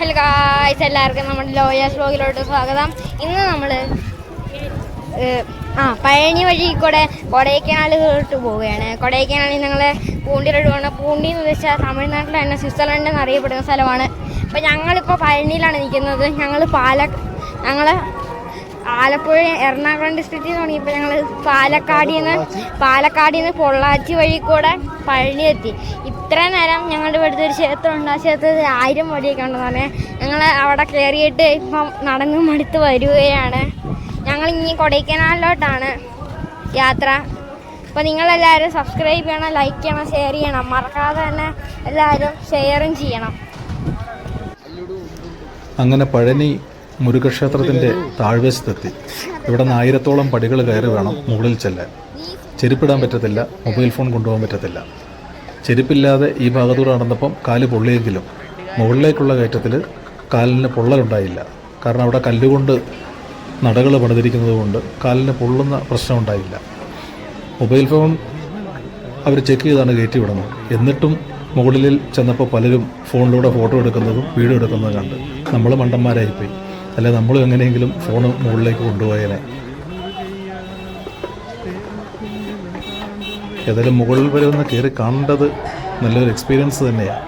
Hello guys, എല്ലാവർക്കും നമ്മുടെ lawyers വ്ലോഗിലോട്ട് സ്വാഗതം. ഇന്ന് നമ്മൾ പഴനി വഴി കൂടെ കൊടൈക്കനാലിലോട്ട് പോവുകയാണ്. കൊടൈക്കനാലിൽ ഞങ്ങൾ പൂണ്ടിയിലോട്ട് പോകണം. പൂണ്ടി എന്ന് വെച്ചാൽ തമിഴ്നാട്ടിൽ തന്നെ സ്വിറ്റ്സർലൻഡ് എന്നറിയപ്പെടുന്ന സ്ഥലമാണ്. അപ്പോൾ ഞങ്ങളിപ്പോൾ പഴനിയിലാണ് നിൽക്കുന്നത്. ഞങ്ങൾ ആലപ്പുഴ എറണാകുളം ഡിസ്ട്രിക്റ്റിൽ നിന്ന് തുടങ്ങിയപ്പോൾ ഞങ്ങൾ പാലക്കാടിൽ നിന്ന് പൊള്ളാച്ചി വഴി കൂടെ പഴനി എത്തി. ഇത്ര നേരം ഞങ്ങളുടെ ഇവിടുത്തെ ഒരു ക്ഷേത്രമുണ്ട്. ആ ക്ഷേത്രത്തിൽ 1000 വഴിയൊക്കെ ഉണ്ടെന്ന് പറഞ്ഞാൽ ഞങ്ങൾ അവിടെ കയറിയിട്ട് ഇപ്പം നടന്ന് മടുത്ത് വരികയാണ്. ഞങ്ങളിനി കൊടൈക്കനാലിലോട്ടാണ് യാത്ര. അപ്പോൾ നിങ്ങളെല്ലാവരും സബ്സ്ക്രൈബ് ചെയ്യണം, ലൈക്ക് ചെയ്യണം, ഷെയർ ചെയ്യണം. മറക്കാതെ തന്നെ എല്ലാവരും ഷെയറും ചെയ്യണം. അങ്ങനെ പഴനി മുരുകക്ഷേത്രത്തിൻ്റെ താഴ്വശത്തെത്തി. ഇവിടെ നിന്ന് 1000-ഓളം പടികൾ കയറി വേണം മുകളിൽ ചെല്ലാൻ. ചെരുപ്പിടാൻ പറ്റത്തില്ല, മൊബൈൽ ഫോൺ കൊണ്ടുപോകാൻ പറ്റത്തില്ല. ചെരുപ്പില്ലാതെ ഈ ഭാഗത്തൂടെ നടന്നപ്പം കാല് പൊള്ളിയെങ്കിലും മുകളിലേക്കുള്ള കയറ്റത്തിൽ കാലിന് പൊള്ളലുണ്ടായില്ല. കാരണം അവിടെ കല്ലുകൊണ്ട് നടകൾ പണിതിരിക്കുന്നത് കൊണ്ട് കാലിന് പൊള്ളുന്ന പ്രശ്നം ഉണ്ടായില്ല. മൊബൈൽ ഫോൺ അവർ ചെക്ക് ചെയ്താണ് കയറ്റി വിടുന്നത്. എന്നിട്ടും മുകളിൽ ചെന്നപ്പോൾ പലരും ഫോണിലൂടെ ഫോട്ടോ എടുക്കുന്നതും വീഡിയോ എടുക്കുന്നതും കണ്ട് നമ്മൾ മണ്ടന്മാരായിപ്പോയി. അല്ലെ നമ്മളും എങ്ങനെയെങ്കിലും ഫോണ് മുകളിലേക്ക് കൊണ്ടുപോയേനെ. ഏതായാലും മുകളിൽ വരെ ഒന്ന് കയറി കാണേണ്ടത് നല്ലൊരു എക്സ്പീരിയൻസ് തന്നെയാണ്.